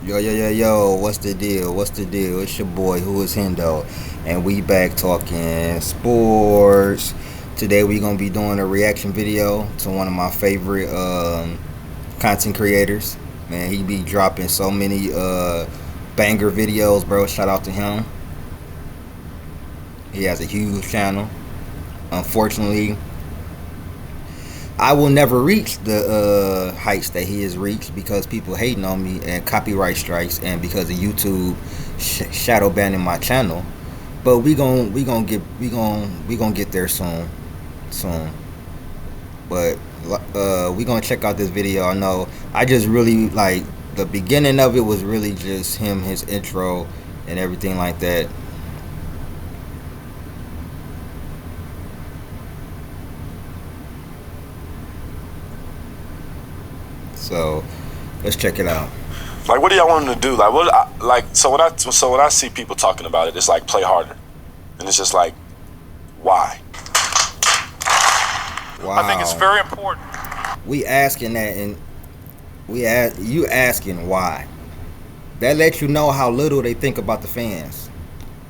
Yo, yo, yo, yo, what's the deal? What's the deal? It's your boy, Who is Hendo, and we back talking sports. Today we gonna be doing a reaction video to one of my favorite content creators. Man, he be dropping so many banger videos, bro. Shout out to him. He has a huge channel. Unfortunately, I will never reach the heights that he has reached because people hating on me and copyright strikes, and because of YouTube shadow banning my channel. But we gonna get there soon. But we gonna check out this video. I know I just really like the beginning of it was really just him, his intro, and everything like that. So let's check it out. Like, what do y'all want him to do? Like, so when I see people talking about it, it's like play harder, and it's just like, why? Wow. I think it's very important. We asking that, and you asking why. That lets you know how little they think about the fans.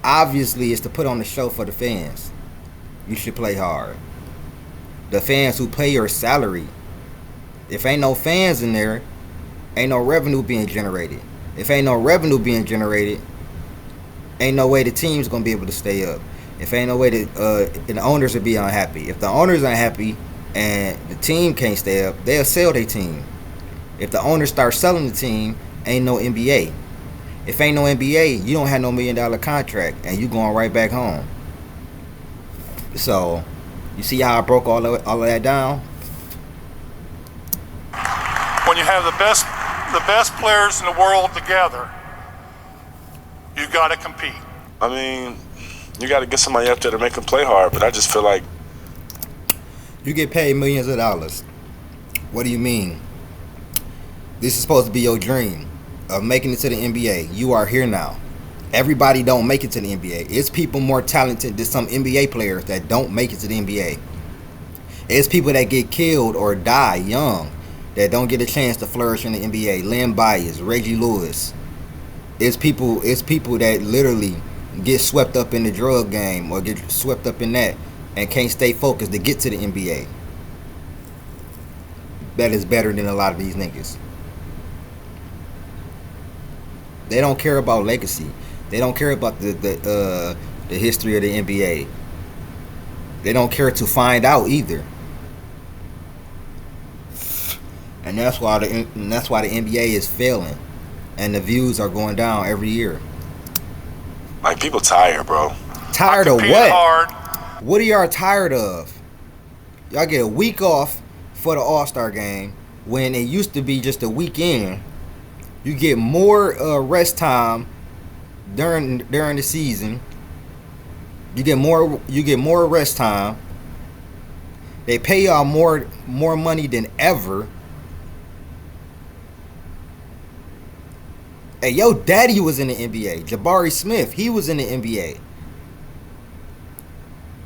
Obviously, it's to put on the show for the fans. You should play hard. The fans who pay your salary. If ain't no fans in there, ain't no revenue being generated. If ain't no revenue being generated, ain't no way the team's gonna be able to stay up. If ain't no way that the owners will be unhappy. If the owners unhappy and the team can't stay up, they'll sell their team. If the owners start selling the team, ain't no NBA. If ain't no NBA, you don't have no $1 million contract, and you going right back home. So, you see how I broke all of that down? When you have the best players in the world together, you got to compete. I mean, you got to get somebody up there to make them play hard, but I just feel like you get paid millions of dollars. What do you mean? This is supposed to be your dream of making it to the NBA. You are here now. Everybody don't make it to the NBA. It's people more talented than some NBA players that don't make it to the NBA. It's people that get killed or die young that don't get a chance to flourish in the NBA. Len Bias, Reggie Lewis. It's people that literally get swept up in the drug game or get swept up in that and can't stay focused to get to the NBA. That is better than a lot of these niggas. They don't care about legacy. They don't care about the history of the NBA. They don't care to find out either. And that's why the NBA is failing, and the views are going down every year. Like, people tired, bro. Tired of what? Hard. What are y'all tired of? Y'all get a week off for the All-Star game when it used to be just a weekend. You get more rest time during the season. You get more rest time. They pay y'all more money than ever. Hey, yo, daddy was in the NBA. Jabari Smith, he was in the NBA.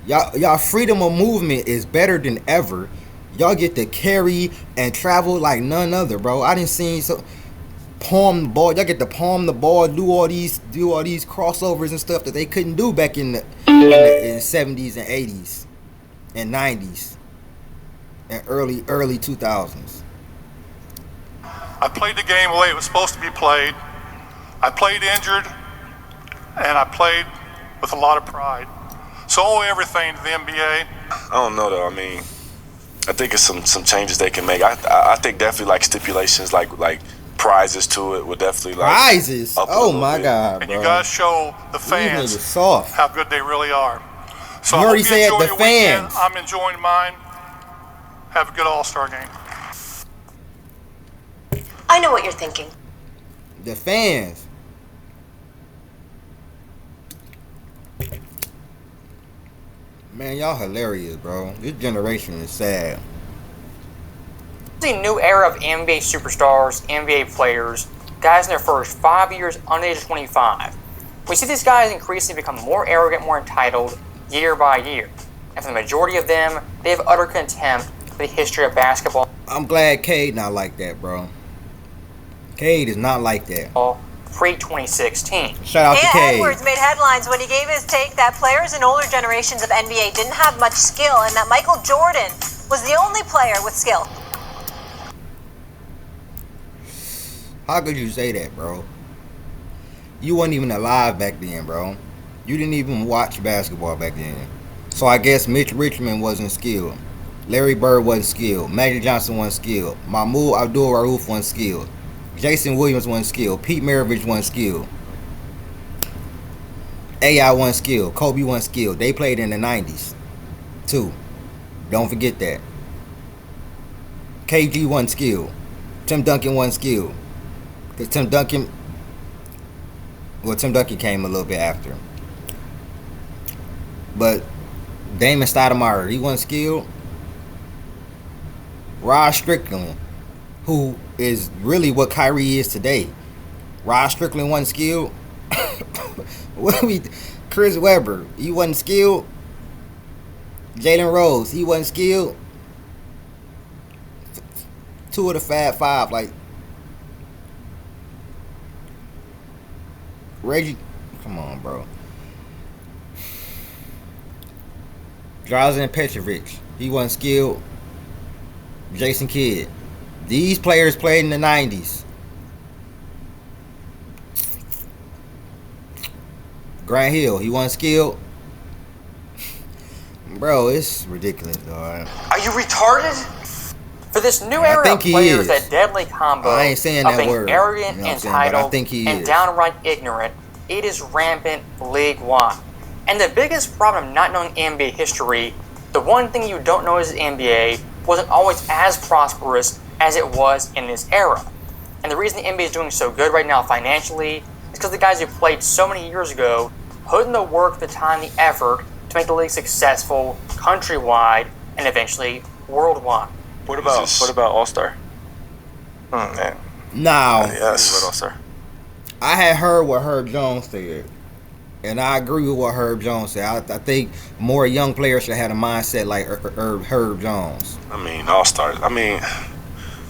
Y'all freedom of movement is better than ever. Y'all get to carry and travel like none other, bro. I didn't see palm the ball. Y'all get to palm the ball, do all these crossovers and stuff that they couldn't do back in the 70s and 80s and 90s and early 2000s. I played the game the way it was supposed to be played. I played injured, and I played with a lot of pride. So I owe everything to the NBA. I don't know though. I mean, I think it's some changes they can make. I think definitely like stipulations like prizes to it would definitely like prizes. Oh my god, bro! And you gotta show the fans soft. how good they really are. So you I already hope you said enjoy the your fans. weekend. I'm enjoying mine. Have a good All-Star game. I know what you're thinking. The fans. Man, y'all hilarious, bro. This generation is sad. It's a new era of NBA superstars, NBA players, guys in their first 5 years under the age of 25. We see these guys increasingly become more arrogant, more entitled, year by year. And for the majority of them, they have utter contempt for the history of basketball. I'm glad Cade not like that, bro. Cade is not like that. Pre-2016. Shout out to Ant Cade. Edwards made headlines when he gave his take that players in older generations of NBA didn't have much skill and that Michael Jordan was the only player with skill. How could you say that, bro? You weren't even alive back then, bro. You didn't even watch basketball back then. So I guess Mitch Richmond wasn't skilled. Larry Bird wasn't skilled. Magic Johnson wasn't skilled. Mahmoud Abdul-Rauf wasn't skilled. Jason Williams wasn't skilled. Pete Maravich wasn't skilled. AI wasn't skilled. Kobe wasn't skilled. They played in the 90s, too. Don't forget that. KG wasn't skilled. Tim Duncan wasn't skilled. Because Tim Duncan came a little bit after. But Damon Stoudemire, he wasn't skilled. Rod Strickland, who is really what Kyrie is today. Rod Strickland wasn't skilled. Chris Webber, he wasn't skilled. Jalen Rose, he wasn't skilled. Two of the Fab Five, like Reggie. Come on, bro. Drazen Petrovic, he wasn't skilled. Jason Kidd. These players played in the 90s. Grant Hill, he wasn't skilled. Bro, it's ridiculous, dog. Are you retarded? For this new era of players, that deadly combo I ain't saying of that being word, arrogant, you know what I'm saying, entitled, but I think he and is. downright ignorant, it is rampant league-wide. And the biggest problem of not knowing NBA history, the one thing you don't know is the NBA wasn't always as prosperous as it was in this era. And the reason the NBA is doing so good right now financially is because the guys who played so many years ago put in the work, the time, the effort to make the league successful countrywide and eventually worldwide. What about All-Star? Man. Now, Yes. What about All-Star? I had heard what Herb Jones said, and I agree with what Herb Jones said. I think more young players should have a mindset like Herb Jones. I mean, All-Star. I mean,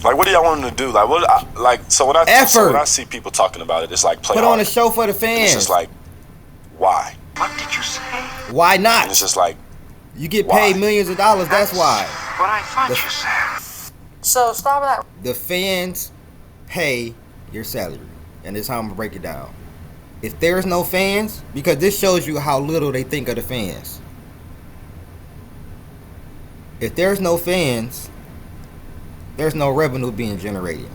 like, what do y'all want them to do? Like, so when I see people talking about it, it's like play Put on hard. a show for the And fans. it's just like, why? What did you say? Why And not? it's just like, You get why? paid millions of dollars. That's why. What I thought you said. So stop that. The fans pay your salary, and this is how I'm gonna break it down. If there's no fans, because this shows you how little they think of the fans. If there's no fans, there's no revenue being generated,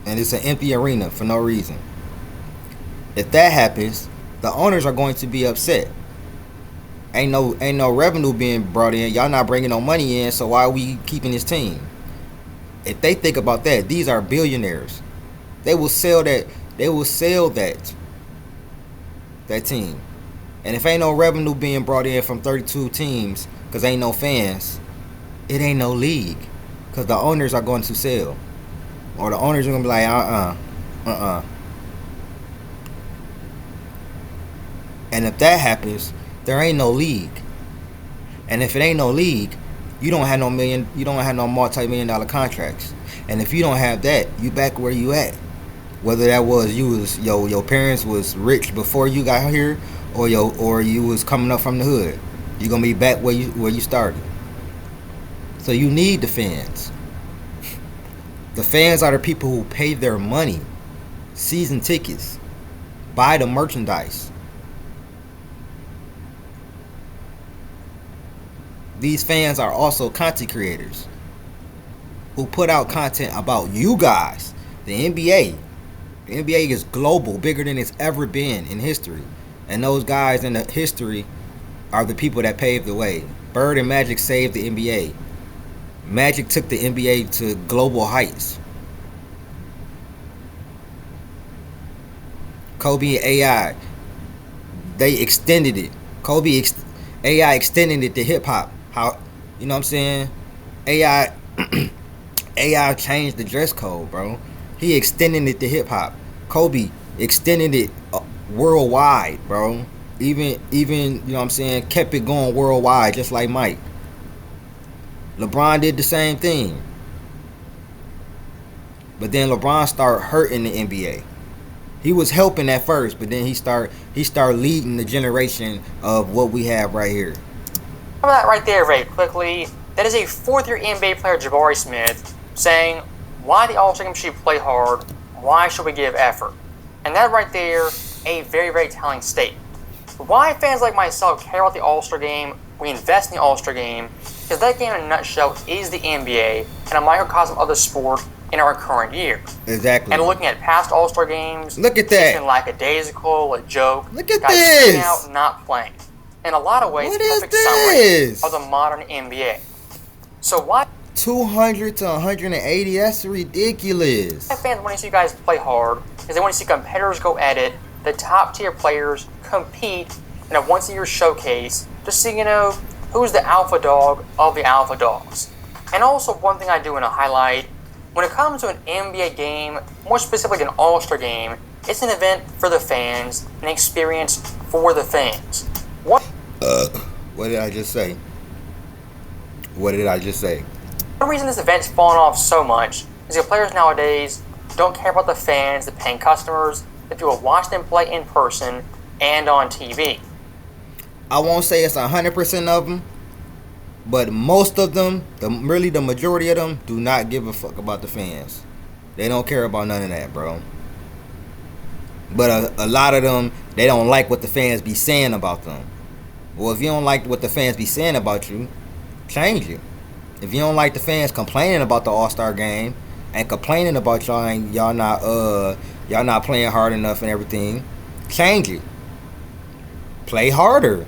and it's an empty arena for no reason. If that happens, the owners are going to be upset. Ain't no revenue being brought in. Y'all not bringing no money in, so why are we keeping this team? If they think about that, these are billionaires. They will sell that. They will sell that team. And if ain't no revenue being brought in from 32 teams, because ain't no fans, it ain't no league. Because the owners are going to sell. Or the owners are going to be like, And if that happens, there ain't no league. And if it ain't no league, you don't have no multi-million-dollar contracts. And if you don't have that, you back where you at. Whether that was your parents was rich before you got here, or you was coming up from the hood, you're gonna be back where you started. So you need the fans. The fans are the people who pay their money, season tickets, buy the merchandise. These fans are also content creators who put out content about you guys. The NBA is global, bigger than it's ever been in history. And those guys in the history are the people that paved the way. Bird and Magic saved the NBA. Magic took the NBA to global heights. Kobe and AI, they extended it. AI extended it to hip hop. How, you know what I'm saying? AI changed the dress code, bro. He extended it to hip hop. Kobe extended it worldwide, bro. Even you know what I'm saying, kept it going worldwide, just like Mike. LeBron did the same thing. But then LeBron started hurting the NBA. He was helping at first, but then he started leading the generation of what we have right here. How about that right there very quickly? That is a fourth-year NBA player, Jabari Smith, saying, why the All-Star Game should play hard, why should we give effort? And that right there, a very, very telling statement. Why fans like myself care about the All-Star Game, we invest in the All-Star Game, because that game in a nutshell is the NBA and a microcosm of the sport in our current year. Exactly. And looking at past All-Star Games, look at that. It's been lackadaisical, a joke. Look at guys this. sitting out, not playing. In a lot of ways, What it's a is perfect summary this? of the modern NBA. So why 200 to 180, that's ridiculous. fans want to see you guys play hard is they want to see competitors go at it, the top tier players compete in a once a year showcase, just so you know who's the alpha dog of the alpha dogs. And also one thing I do want to highlight, when it comes to an NBA game, more specifically an All-Star game, it's an event for the fans, an experience for the fans. What did I just say? What did I just say? The reason this event's fallen off so much is that players nowadays don't care about the fans, the paying customers, that people watch them play in person and on TV. I won't say it's 100% of them, but most of them, the majority of them, do not give a fuck about the fans. They don't care about none of that, bro. But a lot of them, they don't like what the fans be saying about them. Well, if you don't like what the fans be saying about you, change it. If you don't like the fans complaining about the All-Star game and complaining about y'all not playing hard enough and everything, change it. Play harder.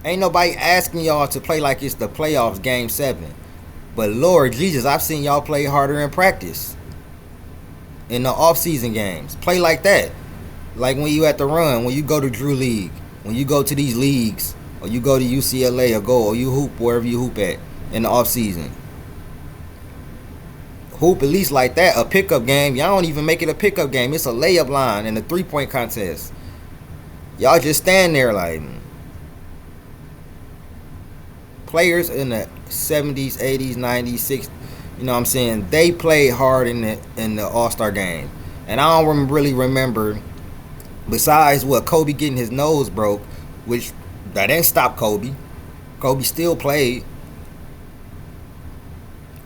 Ain't nobody asking y'all to play like it's the playoffs, Game 7. But Lord Jesus, I've seen y'all play harder in practice. In the off-season games. Play like that. Like when you at the run, when you go to Drew League, when you go to these leagues, or you go to UCLA or you hoop wherever you hoop at in the off-season. Hoop at least like that. A pickup game. Y'all don't even make it a pickup game. It's a layup line and a three-point contest. Y'all just stand there like... Players in the 70s, 80s, 90s, 60s, you know what I'm saying, they played hard in the All-Star game. And I don't really remember, besides what, Kobe getting his nose broke, which that didn't stop Kobe. Kobe still played.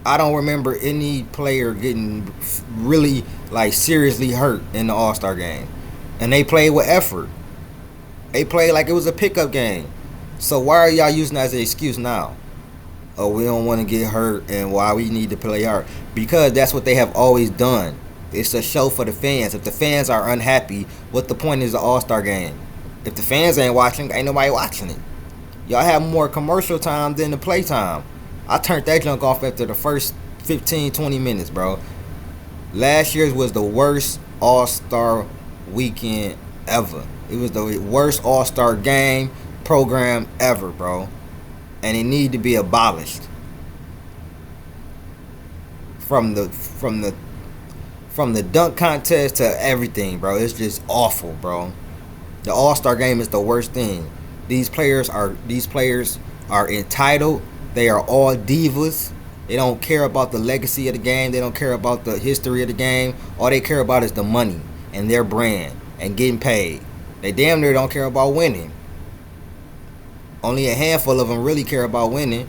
I don't remember any player getting really like seriously hurt in the All-Star game. And they played with effort. They played like it was a pickup game. So why are y'all using that as an excuse now? Oh, we don't want to get hurt and why we need to play hard. Because that's what they have always done. It's a show for the fans. If the fans are unhappy, what the point is the All-Star game? If the fans ain't watching, ain't nobody watching it. Y'all have more commercial time than the play time. I turned that junk off after the first 15, 20 minutes, bro. Last year's was the worst All-Star weekend ever. It was the worst All-Star game program ever, bro. And it need to be abolished. From the dunk contest to everything, bro. It's just awful, bro. The All-Star game is the worst thing. These players are entitled. They are all divas. They don't care about the legacy of the game. They don't care about the history of the game. All they care about is the money and their brand and getting paid. They damn near don't care about winning. Only a handful of them really care about winning.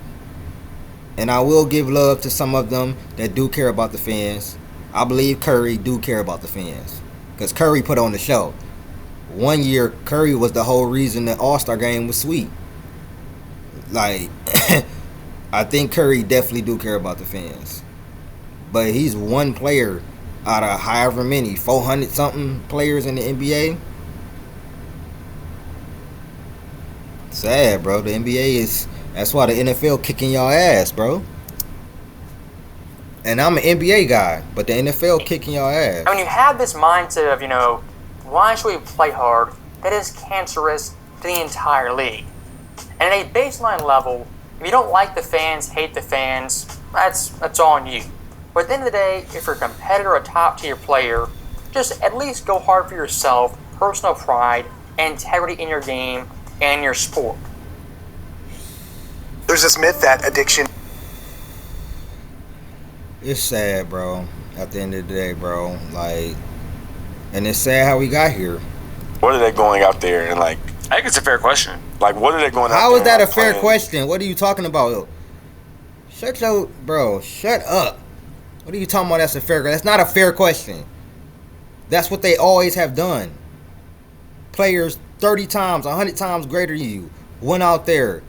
And I will give love to some of them that do care about the fans. I believe Curry do care about the fans. Because Curry put on the show. One year, Curry was the whole reason the All-Star game was sweet. Like, I think Curry definitely do care about the fans. But he's one player out of however many, 400-something players in the NBA. Sad, bro. The NBA is... That's why the NFL kicking y'all ass, bro. And I'm an NBA guy, but the NFL kicking y'all ass. And when you have this mindset of, why should we play hard, that is cancerous to the entire league. And at a baseline level, if you don't like the fans, hate the fans, that's on you. But at the end of the day, if you're a competitor, a top-tier player, just at least go hard for yourself, personal pride, and integrity in your game and your sport. There's this myth that addiction... It's sad, bro. at the end of the day, bro. Like, and it's sad how we got here. What are they going out there and like? I think it's a fair question. Like, what are they going out How there is that a and fair playing? question? What are you talking about? Shut up. What are you talking about? That's a fair question. That's not a fair question. That's what they always have done. Players 30 times, 100 times greater than you went out there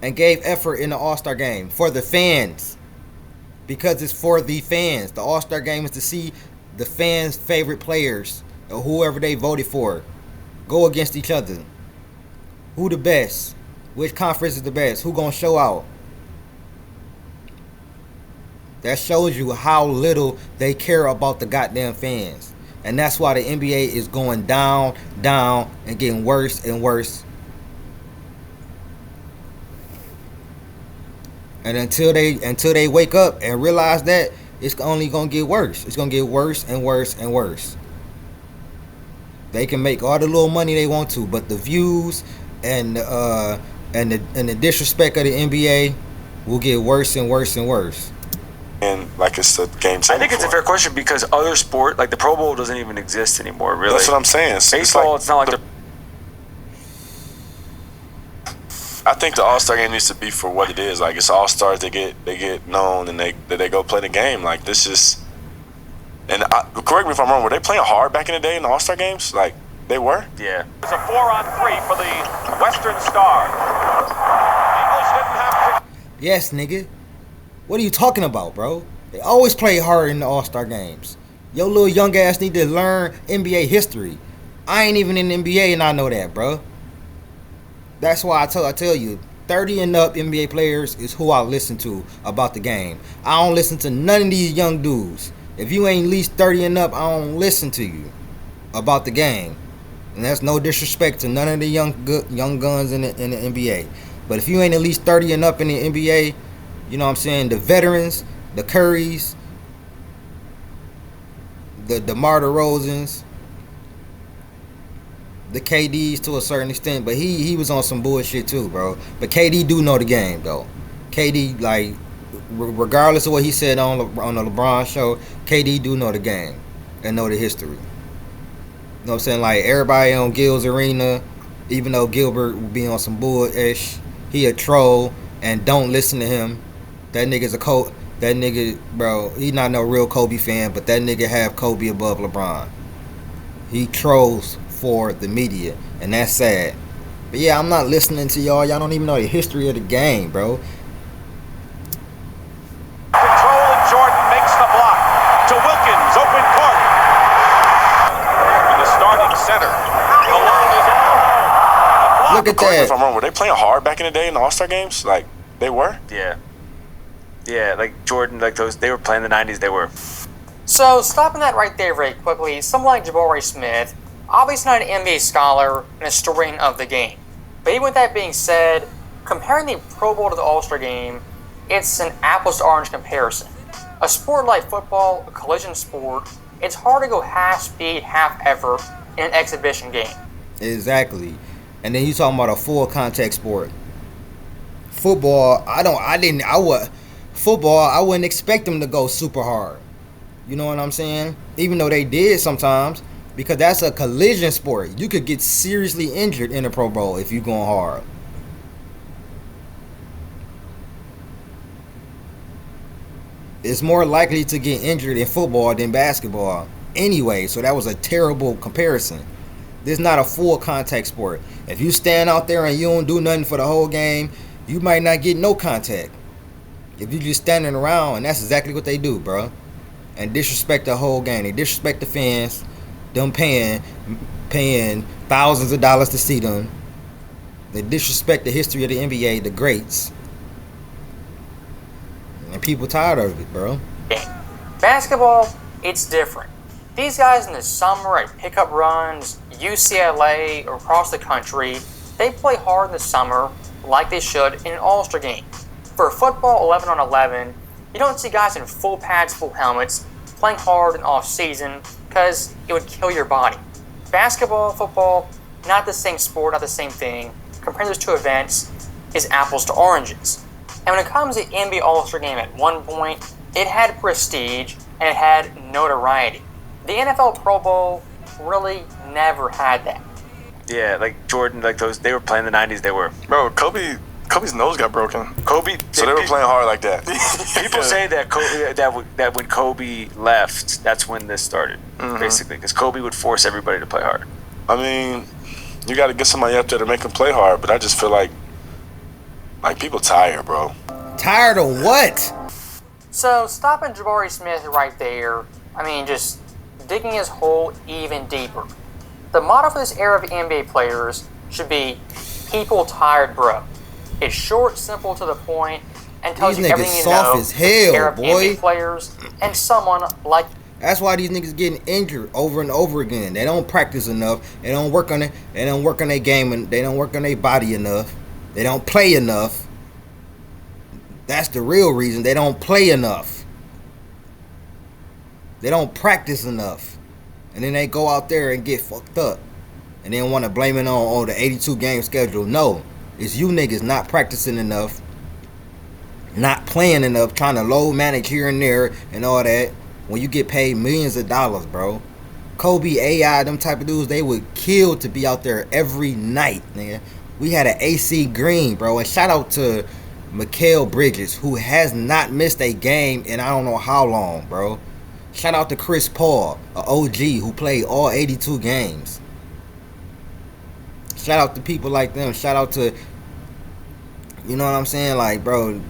and gave effort in the All-Star game for the fans. Because it's for the fans. The All-Star game is to see the fans' favorite players or whoever they voted for go against each other. Who the best? Which conference is the best? Who gonna show out? That shows you how little they care about the goddamn fans. And that's why the NBA is going down, and getting worse and worse. And until they wake up and realize that, it's only gonna get worse. It's gonna get worse and worse and worse. They can make all the little money they want to, but the views and the disrespect of the NBA will get worse and worse and worse. And like it's a game. I think it's a fair question because other sport, like the Pro Bowl, doesn't even exist anymore. Really, That's what I'm saying. Baseball, it's not like I think the All-Star game needs to be for what it is. Like it's All-Stars. They get known and they go play the game. Like this is. And correct me if I'm wrong. Were they playing hard back in the day in the All-Star games? Like they were. yeah. It's a 4-on-3 for the Western Stars. Eagles didn't have to. Yes, nigga. What are you talking about, bro? They always play hard in the All-Star games. Your little young ass need to learn NBA history. I ain't even in the NBA and I know that, bro. That's why I tell you, 30 and up NBA players is who I listen to about the game. I don't listen to none of these young dudes. If you ain't at least 30 and up, I don't listen to you about the game. And that's no disrespect to none of the young guns in the NBA. But if you ain't at least 30 and up in the NBA, you know what I'm saying, the veterans, the Currys, the DeMar DeRozans, the KDs to a certain extent, but he was on some bullshit too, bro. But KD do know the game though. KD, like, regardless of what he said on the LeBron show, KD do know the game and know the history. You know what I'm saying? Like everybody on Gil's Arena, even though Gilbert will be on some bull-ish, he a troll and don't listen to him. That nigga's that nigga, bro, he not no real Kobe fan, but that nigga have Kobe above LeBron. He trolls for the media, and that's sad. But yeah, I'm not listening to y'all. Y'all don't even know the history of the game, bro. Control and Jordan makes the block to Wilkins, open court. And the starting center. Malone is all. Look at Correct me if that. I'm wrong. Were they playing hard back in the day in the All-Star games? Like they were. Yeah, like Jordan, like those, they were playing the 90s, they were. So, stopping that right there very quickly, someone like Jabari Smith, obviously not an NBA scholar and a historian of the game. But even with that being said, comparing the Pro Bowl to the All-Star game, it's an apples to orange comparison. A sport like football, a collision sport, it's hard to go half speed, half effort in an exhibition game. Exactly. And then you talking about a full contact sport. Football, I wouldn't expect them to go super hard. You know what I'm saying? Even though they did sometimes, because that's a collision sport. You could get seriously injured in a Pro Bowl if you're going hard. It's more likely to get injured in football than basketball anyway, so that was a terrible comparison. This is not a full contact sport. If you stand out there and you don't do nothing for the whole game, you might not get no contact. If you just standing around, and that's exactly what they do, bro. And disrespect the whole game. They disrespect the fans. Them paying thousands of dollars to see them. They disrespect the history of the NBA, the greats. And people tired of it, bro. Basketball, it's different. These guys in the summer at pickup runs, UCLA, or across the country, they play hard in the summer like they should in an All-Star game. For football 11 on 11, you don't see guys in full pads, full helmets, playing hard in off-season because it would kill your body. Basketball, football, not the same sport, not the same thing. Comparing those two events is apples to oranges. And when it comes to NBA All-Star Game at one point, it had prestige and it had notoriety. The NFL Pro Bowl really never had that. Yeah, like Jordan, like those, they were playing the 90s, they were. Bro, Kobe's nose got broken. So they were playing hard like that. People say that that when Kobe left, that's when this started, basically, because Kobe would force everybody to play hard. I mean, you got to get somebody up there to make them play hard, but I just feel like people tired, bro. Tired of what? So stopping Jabari Smith right there, I mean, just digging his hole even deeper. The motto for this era of NBA players should be people tired, bro. It's short, simple, to the point, and tells These you niggas everything you soft know. as hell, Era of boy. NBA players and someone like. That's why these niggas getting injured over and over again. They don't practice enough. They don't work on it. They don't work on their game, and they don't work on their body enough. They don't play enough. That's the real reason. They don't play enough. They don't practice enough. And then they go out there and get fucked up. And then want to blame it on the 82 game schedule. No. It's you niggas not practicing enough. Not playing enough. Trying to low manage here and there and all that. When you get paid millions of dollars, bro. Kobe, AI, them type of dudes, they would kill to be out there every night, nigga. We had an AC Green, bro. And shout out to Mikal Bridges, who has not missed a game in I don't know how long, bro. Shout out to Chris Paul, a OG who played all 82 games. Shout out to people like them. Shout out to, you know what I'm saying? Like, bro,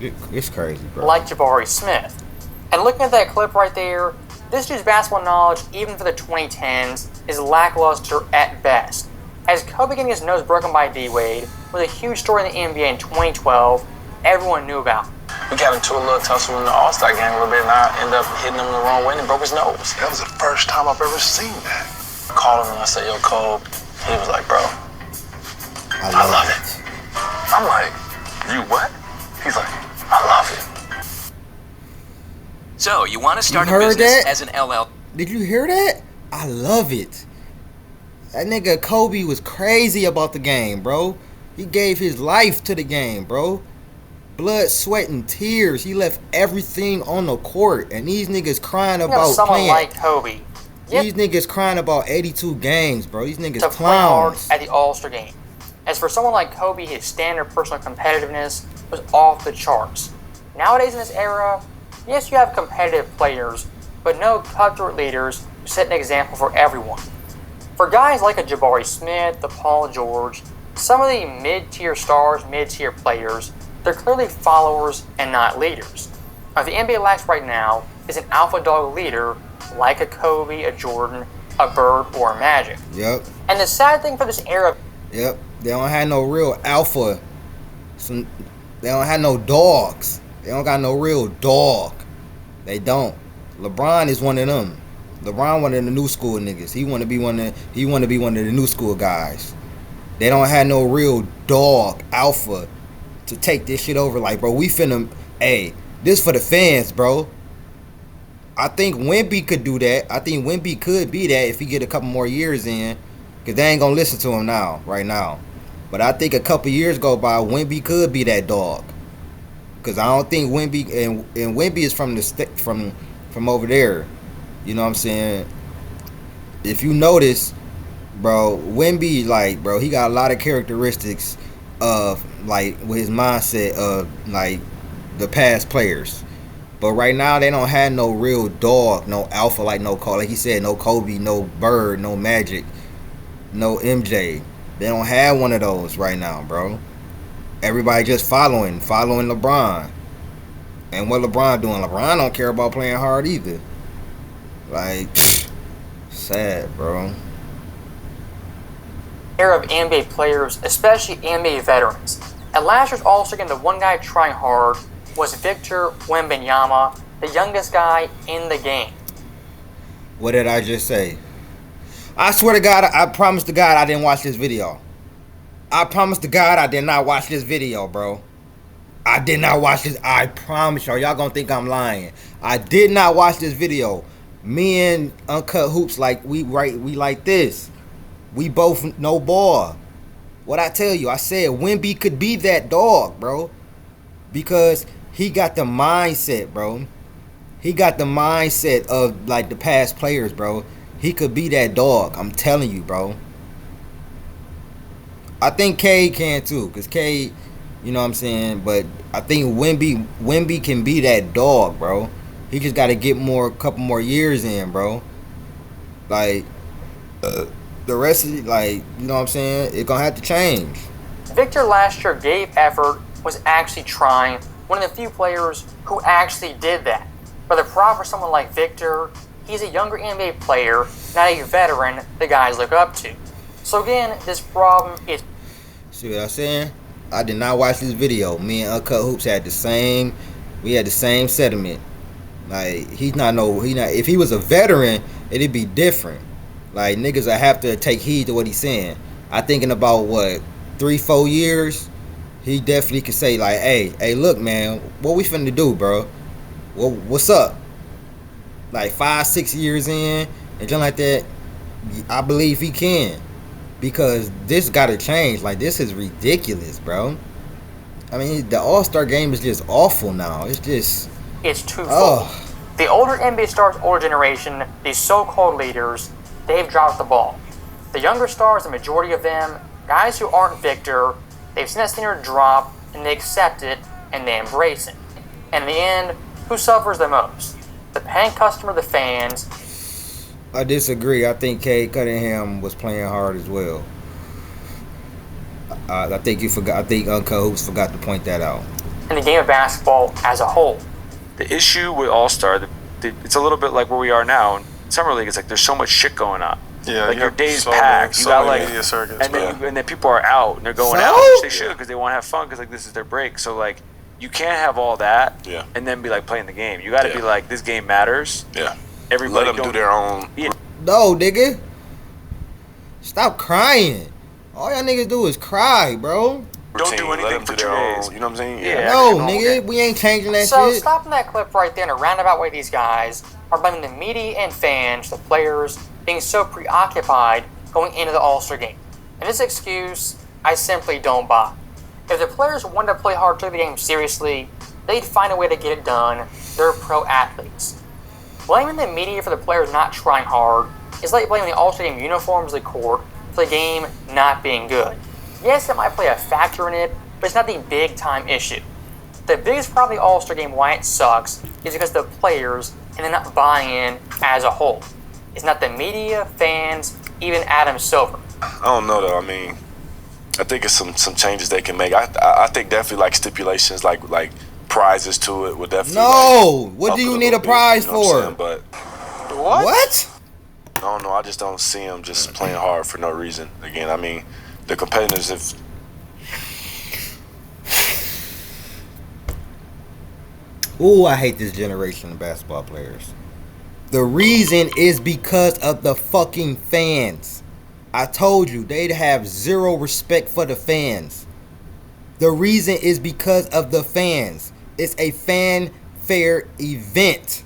it's crazy, bro. Like Jabari Smith. And looking at that clip right there, this dude's basketball knowledge, even for the 2010s, is lackluster at best. As Kobe getting his nose broken by D-Wade was a huge story in the NBA in 2012, everyone knew about. We got into a little tussle in the All-Star game a little bit, and I ended up hitting him the wrong way and broke his nose. That was the first time I've ever seen that. I called him and I said, yo, Cole. He was like, bro, I love it. I'm like, you what? He's like, I love it. So, you want to start You a heard business that? as an LL? Did you hear that? I love it. That nigga Kobe was crazy about the game, bro. He gave his life to the game, bro. Blood, sweat, and tears. He left everything on the court. And these niggas crying You know, about someone playing. like Kobe. These niggas crying about 82 games, bro. These niggas To play hard clowns. at the All-Star game. As for someone like Kobe, his standard personal competitiveness was off the charts. Nowadays in this era, yes, you have competitive players, but no cutthroat leaders who set an example for everyone. For guys like a Jabari Smith, the Paul George, some of the mid-tier stars, mid-tier players, they're clearly followers and not leaders. What the NBA lacks right now is an alpha dog leader like a Kobe, a Jordan, a Bird, or a Magic. Yep. And the sad thing for this era, Yep. They don't have no real alpha. They don't have no dogs. They don't got no real dog. They don't. LeBron is one of them. LeBron one of the new school niggas. He want to be one of the new school guys. They don't have no real dog alpha to take this shit over. Like, bro, we finna. Hey, this for the fans, bro. I think Wemby could do that. I think Wemby could be that if he get a couple more years in. Because they ain't going to listen to him now, right now. But I think a couple years go by, Wemby could be that dog. Because I don't think Wemby, and Wemby is from from over there. You know what I'm saying? If you notice, bro, Wemby, like, bro, he got a lot of characteristics of, like, with his mindset of, like, the past players. But right now, they don't have no real dog, no alpha, like no Cole. Like he said, no Kobe, no Bird, no Magic, no MJ. They don't have one of those right now, bro. Everybody just following LeBron. And what LeBron doing? LeBron don't care about playing hard either. Like, sad, bro. era of NBA players, especially NBA veterans. At last year's All-Star game, the one guy trying hard was Victor Wembanyama, the youngest guy in the game. What did I just say? I swear to God, I promise to God I didn't watch this video. I promise to God I did not watch this video, bro. I did not watch this. I promise y'all. Y'all gonna think I'm lying. I did not watch this video. Me and Uncut Hoops, like, we like this. We both know ball. What I tell you, I said Wemby could be that dog, bro. Because he got the mindset, bro. He got the mindset of like the past players, bro. He could be that dog. I'm telling you, bro. I think Cade can too, cause Cade, you know what I'm saying. But I think Wemby can be that dog, bro. He just got to get a couple more years in, bro. Like the rest of it, like, you know what I'm saying. It's gonna have to change. Victor last year gave effort, was actually trying. One of the few players who actually did that. But the problem for someone like Victor, he's a younger NBA player, not a veteran the guys look up to. So again, this problem is... See what I'm saying? I did not watch this video. Me and Uncut Hoops had the same sentiment. Like, if he was a veteran, it'd be different. Like, niggas would have to take heed to what he's saying. I think in about, 3-4 years, he definitely could say, like, hey, look, man, what we finna do, bro? Well, what's up? Like 5-6 years in and something like that, I believe he can, because this gotta change. Like, this is ridiculous, bro. I mean, the All-Star game is just awful now. It's twofold. Oh. The older NBA stars, older generation, these so-called leaders, they've dropped the ball. The younger stars, the majority of them, guys who aren't Victor, they've seen that standard drop and they accept it and they embrace it. And in the end, who suffers the most? The paying customer, the fans. I disagree. I think Cade Cunningham was playing hard as well. I think you forgot. I think Uncle Hoops forgot to point that out. And the game of basketball as a whole. The issue with All-Star, it's a little bit like where we are now in Summer League. It's like there's so much shit going on. Yeah, like your day's packed. You got like, and then people are out and they're going out, which they should, because they want to have fun, because like this is their break. So like, you can't have all that and then be like playing the game. You got to be like, this game matters. Yeah. Everybody let them do their own. Yeah. No, nigga. Stop crying. All y'all niggas do is cry, bro. Don't do anything for 2 days. You know what I'm saying? Yeah. No, nigga, we ain't changing that so, shit. So stopping that clip right there in a roundabout way, these guys are blaming the media and fans, the players, being so preoccupied going into the All-Star game. And this excuse, I simply don't buy. If the players wanted to play hard, took the game seriously, they'd find a way to get it done. They're pro athletes. Blaming the media for the players not trying hard is like blaming the All-Star game uniforms, the court, for the game not being good. Yes, it might play a factor in it, but it's not the big-time issue. The biggest problem of the All-Star game, why it sucks, is because the players and they're not buying in as a whole. It's not the media, fans, even Adam Silver. I don't know though. I mean, I think it's some changes they can make. I think definitely like stipulations, like prizes to it would definitely. No, what do you need a prize for? But what? I don't know. I just don't see them just playing hard for no reason. Again, I mean, the competitors have. Ooh, I hate this generation of basketball players. The reason is because of the fucking fans. I told you, they'd have zero respect for the fans. The reason is because of the fans. It's a fanfare event.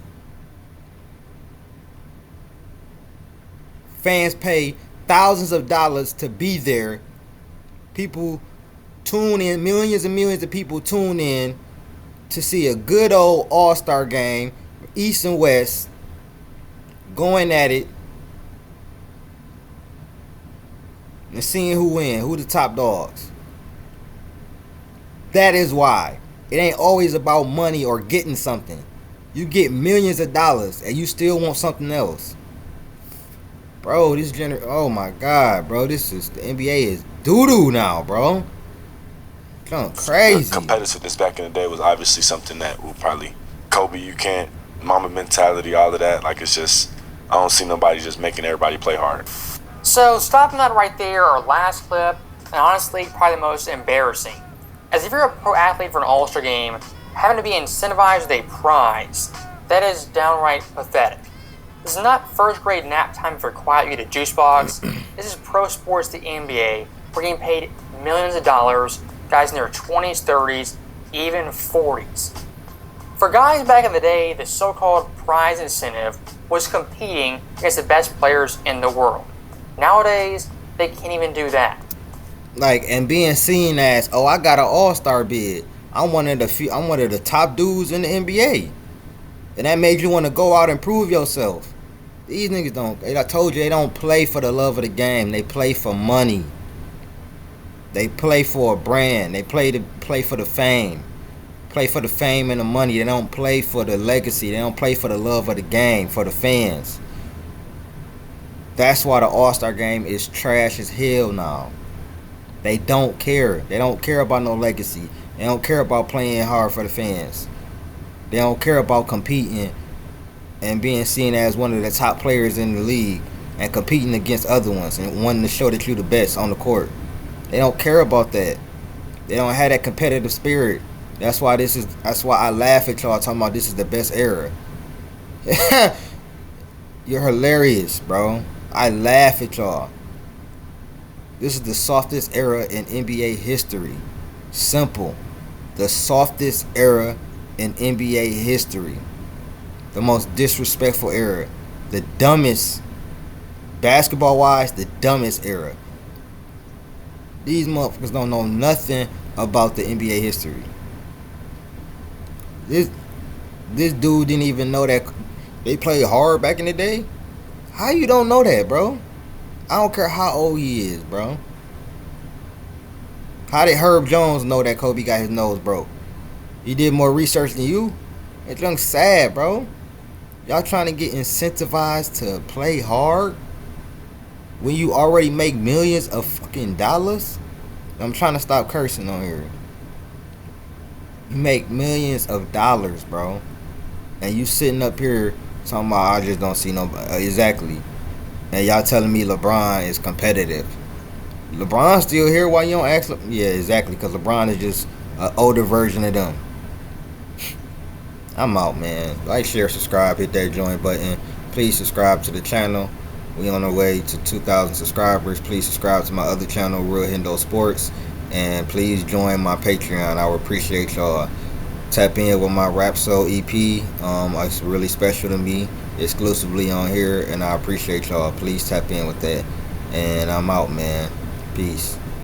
Fans pay thousands of dollars to be there. People tune in, millions and millions of people tune in to see a good old All-Star game, East and West, going at it and seeing who win, who the top dogs. That is why. It ain't always about money or getting something. You get millions of dollars and you still want something else. Bro, oh my God, bro, the NBA is doo-doo now, bro. Going crazy. Competitiveness back in the day was obviously something that will probably, Kobe, you can't, mama mentality, all of that. Like, it's just, I don't see nobody just making everybody play hard. So, stopping that right there, our last clip, and honestly, probably the most embarrassing. As if you're a pro athlete for an All-Star game, having to be incentivized with a prize, that is downright pathetic. This is not first grade nap time for quiet you at a juice box. This is pro sports, the NBA. We're getting paid millions of dollars, guys in their 20s, 30s, even 40s. For guys back in the day, the so-called prize incentive was competing against the best players in the world. Nowadays, they can't even do that. Like, and being seen as, oh, I got an All-Star bid. I'm one of the top dudes in the NBA. And that made you want to go out and prove yourself. These niggas don't. I told you, they don't play for the love of the game. They play for money. They play for a brand. They play for the fame. Play for the fame and the money. They don't play for the legacy. They don't play for the love of the game, for the fans. That's why the All-Star game is trash as hell now. They don't care. They don't care about no legacy. They don't care about playing hard for the fans. They don't care about competing and being seen as one of the top players in the league and competing against other ones and wanting to show that you're the best on the court. They don't care about that. They don't have that competitive spirit. That's why I laugh at y'all talking about this is the best era. You're hilarious, bro. I laugh at y'all. This is the softest era in NBA history. Simple. The softest era in NBA history. The most disrespectful era. The dumbest, basketball-wise, the dumbest era. These motherfuckers don't know nothing about the NBA history. This dude didn't even know that they played hard back in the day. How you don't know that, bro? I don't care how old he is, bro. How did Herb Jones know that Kobe got his nose broke? He did more research than you? It's young sad, bro. Y'all trying to get incentivized to play hard when you already make millions of fucking dollars? I'm trying to stop cursing on here. You make millions of dollars, bro. And you sitting up here talking about I just don't see nobody. Exactly. And y'all telling me LeBron is competitive. LeBron's still here. Why you don't ask? Yeah, exactly. Because LeBron is just an older version of them. I'm out, man. Like, share, subscribe, hit that join button. Please subscribe to the channel. We on our way to 2,000 subscribers. Please subscribe to my other channel, Real Hendo Sports. And please join my Patreon. I would appreciate y'all. Tap in with my Rap Soul EP. It's really special to me. Exclusively on here. And I appreciate y'all. Please tap in with that. And I'm out, man. Peace.